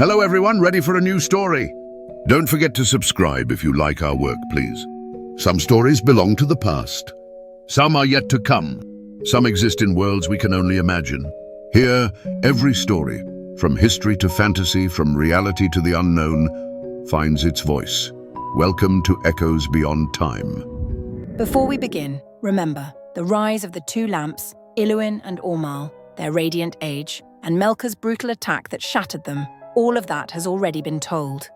Hello everyone, ready for a new story? Don't forget to subscribe if you like our work, please. Some stories belong to the past. Some are yet to come. Some exist in worlds we can only imagine. Here, every story, from history to fantasy, from reality to the unknown, finds its voice. Welcome to Echoes Beyond Time. Before we begin, remember the rise of the two lamps, Iluin and Ormal, their radiant age, and Melkor's brutal attack that shattered them. All of that has already been told.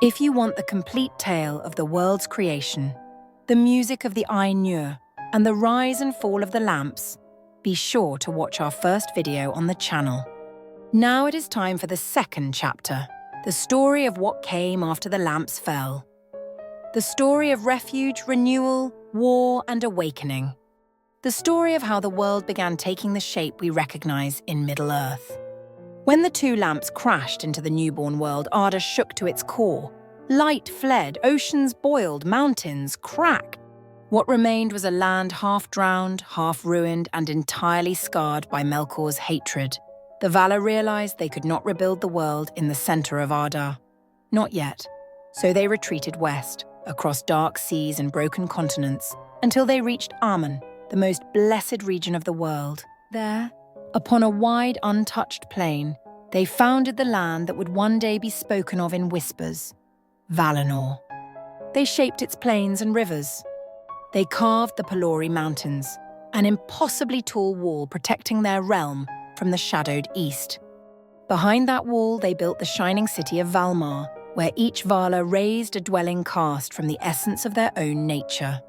If you want the complete tale of the world's creation, the music of the Ainur, and the rise and fall of the lamps, be sure to watch our first video on the channel. Now it is time for the second chapter, the story of what came after the lamps fell. The story of refuge, renewal, war, and awakening. The story of how the world began taking the shape we recognize in Middle-earth. When the two lamps crashed into the newborn world, Arda shook to its core. Light fled, oceans boiled, mountains cracked. What remained was a land half drowned, half ruined, and entirely scarred by Melkor's hatred. The Valar realized they could not rebuild the world in the center of Arda. Not yet. So they retreated west, across dark seas and broken continents, until they reached Aman, the most blessed region of the world. There, upon a wide, untouched plain, they founded the land that would one day be spoken of in whispers, Valinor. They shaped its plains and rivers. They carved the Pelori Mountains, an impossibly tall wall protecting their realm from the shadowed east. Behind that wall, they built the shining city of Valmar, where each Valar raised a dwelling cast from the essence of their own nature.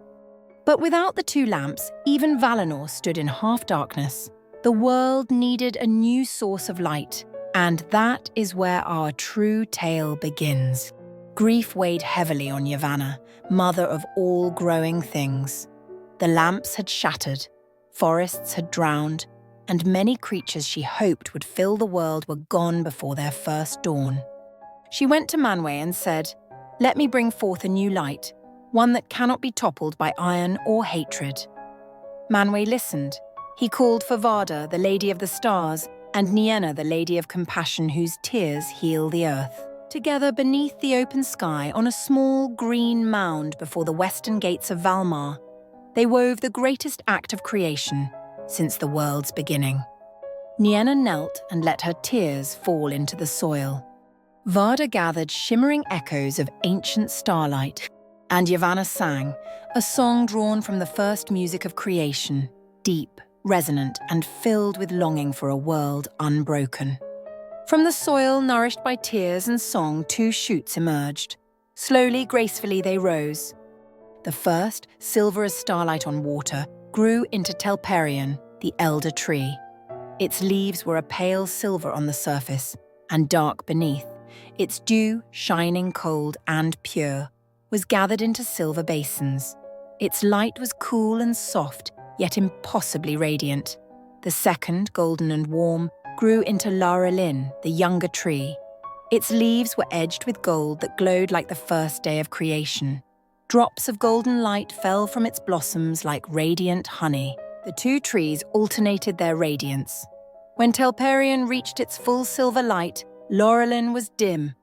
But without the two lamps, even Valinor stood in half-darkness. The world needed a new source of light, and that is where our true tale begins. Grief weighed heavily on Yavanna, mother of all growing things. The lamps had shattered, forests had drowned, and many creatures she hoped would fill the world were gone before their first dawn. She went to Manwë and said, "Let me bring forth a new light, one that cannot be toppled by iron or hatred." Manwë listened. He called for Varda, the Lady of the Stars, and Nienna, the Lady of Compassion, whose tears heal the earth. Together beneath the open sky, on a small green mound before the western gates of Valmar, they wove the greatest act of creation since the world's beginning. Nienna knelt and let her tears fall into the soil. Varda gathered shimmering echoes of ancient starlight, and Yavanna sang, a song drawn from the first music of creation, deep, resonant, and filled with longing for a world unbroken. From the soil nourished by tears and song, two shoots emerged. Slowly, gracefully they rose. The first, silver as starlight on water, grew into Telperion, the elder tree. Its leaves were a pale silver on the surface, and dark beneath. Its dew, shining cold and pure, was gathered into silver basins. Its light was cool and soft, yet impossibly radiant. The second, golden and warm, grew into Laurelin, the younger tree. Its leaves were edged with gold that glowed like the first day of creation. Drops of golden light fell from its blossoms like radiant honey. The two trees alternated their radiance. When Telperion reached its full silver light, Laurelin was dim.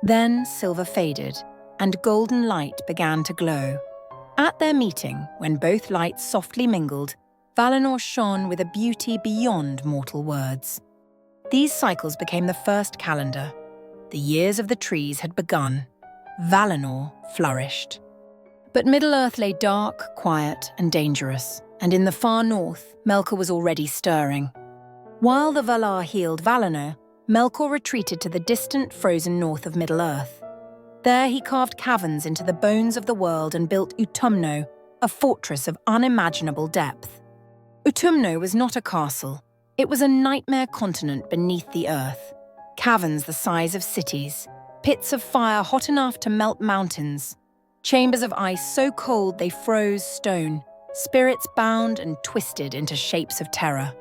Then silver faded, and golden light began to glow. At their meeting, when both lights softly mingled, Valinor shone with a beauty beyond mortal words. These cycles became the first calendar. The years of the trees had begun. Valinor flourished. But Middle-earth lay dark, quiet, and dangerous, and in the far north, Melkor was already stirring. While the Valar healed Valinor, Melkor retreated to the distant, frozen north of Middle-earth. There he carved caverns into the bones of the world and built Utumno, a fortress of unimaginable depth. Utumno was not a castle. It was a nightmare continent beneath the earth. Caverns the size of cities, pits of fire hot enough to melt mountains, chambers of ice so cold they froze stone, spirits bound and twisted into shapes of terror,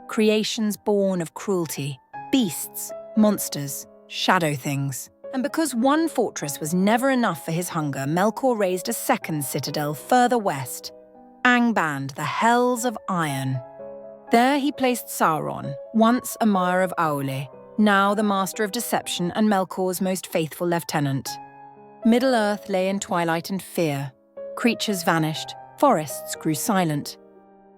creations born of cruelty, beasts, monsters, shadow things. And because one fortress was never enough for his hunger, Melkor raised a second citadel further west, Angband, the Hells of Iron. There he placed Sauron, once Emir of Aule, now the master of deception and Melkor's most faithful lieutenant. Middle-earth lay in twilight and fear. Creatures vanished, forests grew silent.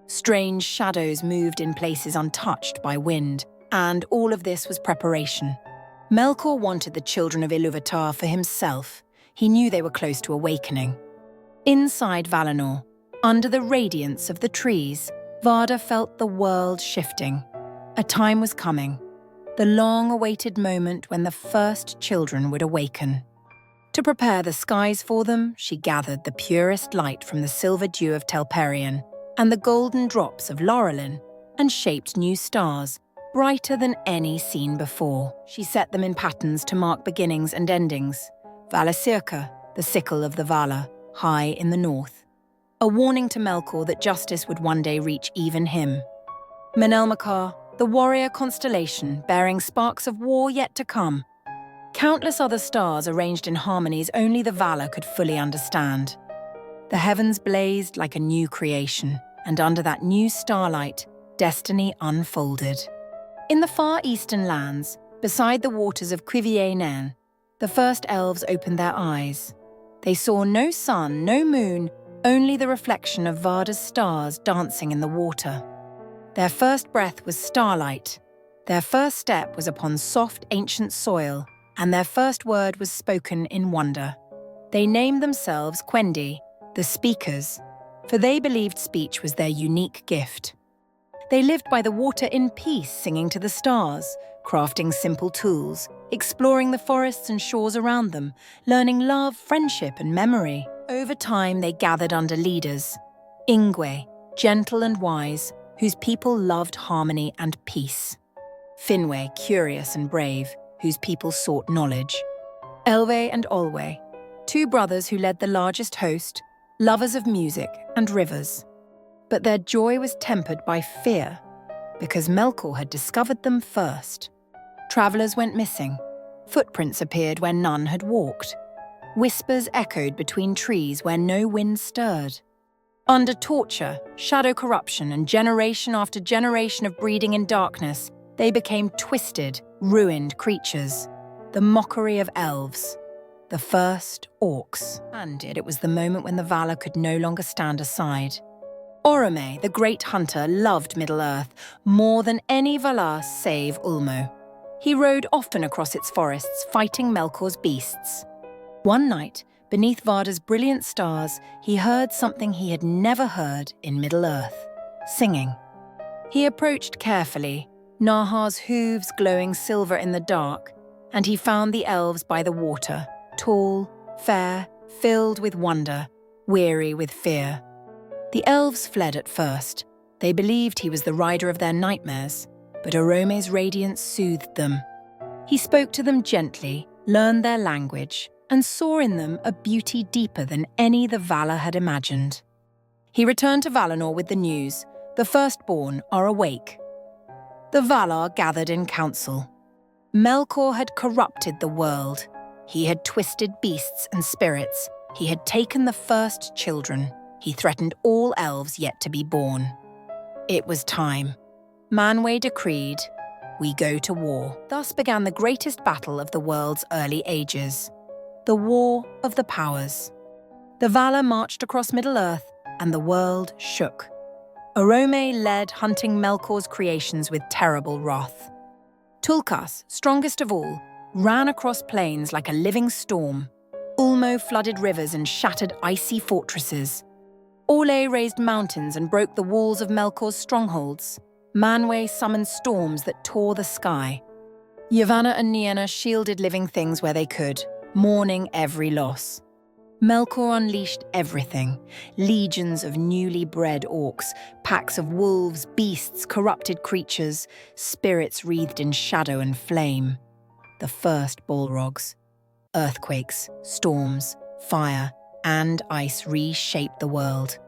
Strange shadows moved in places untouched by wind, and all of this was preparation. Melkor wanted the children of Ilúvatar for himself. He knew they were close to awakening. Inside Valinor, under the radiance of the trees, Varda felt the world shifting. A time was coming, the long-awaited moment when the first children would awaken. To prepare the skies for them, she gathered the purest light from the silver dew of Telperion and the golden drops of Laurelin, and shaped new stars, brighter than any seen before. She set them in patterns to mark beginnings and endings. Valasirka, the sickle of the Valar, high in the north. A warning to Melkor that justice would one day reach even him. Menelmacar, the warrior constellation bearing sparks of war yet to come. Countless other stars arranged in harmonies only the Valar could fully understand. The heavens blazed like a new creation, and under that new starlight, destiny unfolded. In the far eastern lands, beside the waters of Cuiviénen, the first elves opened their eyes. They saw no sun, no moon, only the reflection of Varda's stars dancing in the water. Their first breath was starlight. Their first step was upon soft ancient soil, and their first word was spoken in wonder. They named themselves Quendi, the speakers, for they believed speech was their unique gift. They lived by the water in peace, singing to the stars, crafting simple tools, exploring the forests and shores around them, learning love, friendship, and memory. Over time, they gathered under leaders, Ingwe, gentle and wise, whose people loved harmony and peace. Finwë, curious and brave, whose people sought knowledge. Elwë and Olwë, two brothers who led the largest host, lovers of music and rivers. But their joy was tempered by fear, because Melkor had discovered them first. Travelers went missing. Footprints appeared where none had walked. Whispers echoed between trees where no wind stirred. Under torture, shadow corruption, and generation after generation of breeding in darkness, they became twisted, ruined creatures. The mockery of elves. The first Orcs. And it was the moment when the Valar could no longer stand aside. Oromë, the great hunter, loved Middle-earth more than any Valar save Ulmo. He rode often across its forests, fighting Melkor's beasts. One night, beneath Varda's brilliant stars, he heard something he had never heard in Middle-earth: singing. He approached carefully, Nahar's hooves glowing silver in the dark, and he found the elves by the water, tall, fair, filled with wonder, weary with fear. The elves fled at first. They believed he was the rider of their nightmares, but Oromë's radiance soothed them. He spoke to them gently, learned their language, and saw in them a beauty deeper than any the Valar had imagined. He returned to Valinor with the news: the Firstborn are awake. The Valar gathered in council. Melkor had corrupted the world. He had twisted beasts and spirits. He had taken the first children. He threatened all elves yet to be born. It was time. Manwë decreed, "We go to war." Thus began the greatest battle of the world's early ages. The War of the Powers. The Valar marched across Middle-earth, and the world shook. Oromë led, hunting Melkor's creations with terrible wrath. Tulkas, strongest of all, ran across plains like a living storm. Ulmo flooded rivers and shattered icy fortresses. Orlë raised mountains and broke the walls of Melkor's strongholds. Manwë summoned storms that tore the sky. Yavanna and Nienna shielded living things where they could, mourning every loss. Melkor unleashed everything: legions of newly bred orcs, packs of wolves, beasts, corrupted creatures, spirits wreathed in shadow and flame. The first Balrogs. Earthquakes, storms, fire, and ice reshaped the world.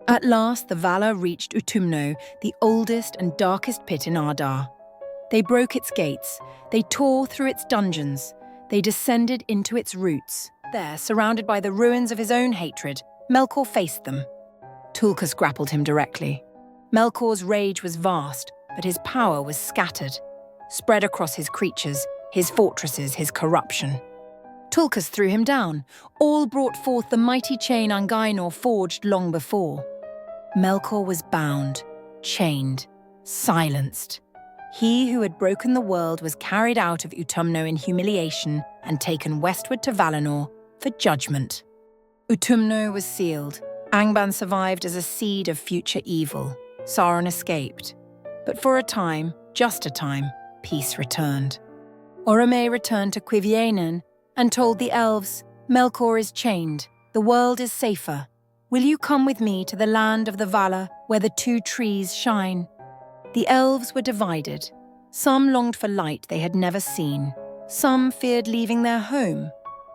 At last, the Valar reached Utumno, the oldest and darkest pit in Ardar. They broke its gates. They tore through its dungeons. They descended into its roots. There, surrounded by the ruins of his own hatred, Melkor faced them. Tulkas grappled him directly. Melkor's rage was vast, but his power was scattered. spread across his creatures, his fortresses, his corruption. Tulkas threw him down. All brought forth the mighty chain Angainor forged long before. Melkor was bound, chained, silenced. He who had broken the world was carried out of Utumno in humiliation and taken westward to Valinor for judgment. Utumno was sealed. Angband survived as a seed of future evil. Sauron escaped. But for a time, just a time, peace returned. Oromë returned to Cuiviénen and told the elves, "Melkor is chained. The world is safer. Will you come with me to the land of the Valar where the two trees shine?" The elves were divided. Some longed for light they had never seen. Some feared leaving their home.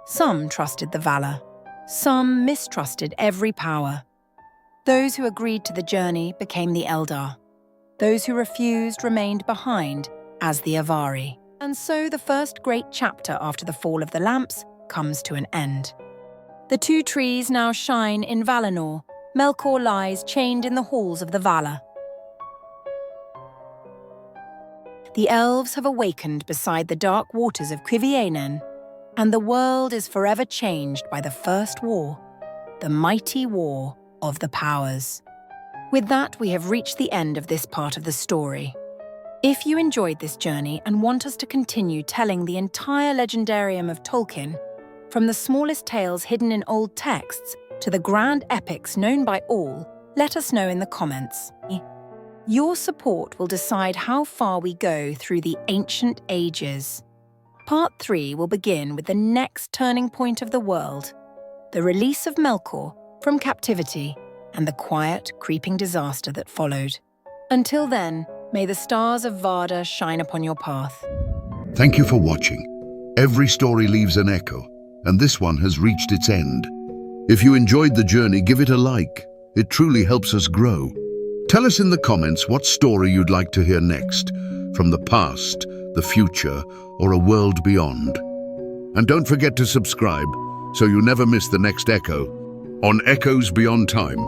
Some trusted the Valar. Some mistrusted every power. Those who agreed to the journey became the Eldar. Those who refused remained behind as the Avari. And so the first great chapter after the fall of the lamps comes to an end. The two trees now shine in Valinor. Melkor lies chained in the halls of the Valar. The elves have awakened beside the dark waters of Cuiviénen, and the world is forever changed by the first war, the mighty war of the powers. With that, we have reached the end of this part of the story. If you enjoyed this journey and want us to continue telling the entire legendarium of Tolkien, from the smallest tales hidden in old texts to the grand epics known by all, let us know in the comments. Your support will decide how far we go through the ancient ages. Part 3 will begin with the next turning point of the world, the release of Melkor from captivity and the quiet, creeping disaster that followed. Until then, may the stars of Varda shine upon your path. Thank you for watching. Every story leaves an echo, and this one has reached its end. If you enjoyed the journey, give it a like. It truly helps us grow. Tell us in the comments what story you'd like to hear next, from the past, the future, or a world beyond. And don't forget to subscribe, so you never miss the next echo on Echoes Beyond Time.